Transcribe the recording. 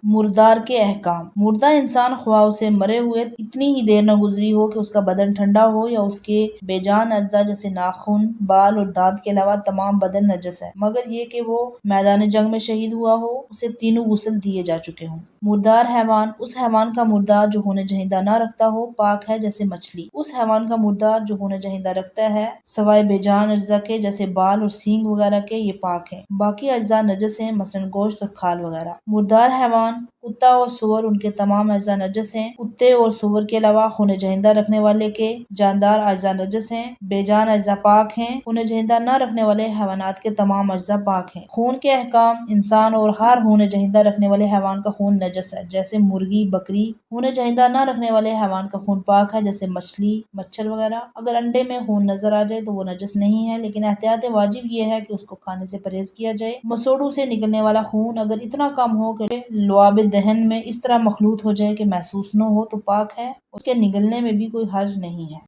مردار کے احکام۔ مردہ انسان خواہ اسے مرے ہوئے اتنی ہی دیر نہ گزری ہو کہ اس کا بدن ٹھنڈا ہو یا اس کے بے جان اجزاء جیسے ناخن، بال اور دانت کے علاوہ تمام بدن نجس ہے، مگر یہ کہ وہ میدان جنگ میں شہید ہوا ہو، اسے تینوں غسل دیے جا چکے ہوں۔ مردار حیوان اس حیوان کا مردار جو خون جہیندہ نہ رکھتا ہو پاک ہے جیسے مچھلی۔ اس حیوان کا مردار جو خون جہیندہ رکھتا ہے سوائے بے جان اجزاء کے جیسے بال اور سینگ وغیرہ کے یہ پاک ہے، باقی اجزاء نجس ہیں مثلاً گوشت اور کھال وغیرہ۔ مردار حیوان کتا اور سور ان کے تمام اجزاء نجس ہیں، کتے اور سور کے علاوہ خون جہیندہ رکھنے والے کے جاندار اجزاء نجس ہیں، بے جان اجزاء پاک ہیں، خون جہیندہ نہ رکھنے والے حیوانات کے تمام اجزاء پاک ہیں۔ خون کے احکام۔ انسان اور ہر خون جہیندہ رکھنے والے حیوان کا خون نجس ہے جیسے مرغی، بکری۔ خون جہیندہ نہ رکھنے والے حیوان کا خون پاک ہے جیسے مچھلی، مچھر وغیرہ۔ اگر انڈے میں خون نظر آ جائے تو وہ نجس نہیں ہے، لیکن احتیاط واجب یہ ہے کہ اس کو کھانے سے پرہیز کیا جائے۔ مسوڑوں سے نکلنے والا خون اگر اتنا کم ہو کہ لعاب دہن میں اس طرح مخلوط ہو جائے کہ محسوس نہ ہو تو پاک ہے، اس کے نگلنے میں بھی کوئی حرج نہیں ہے۔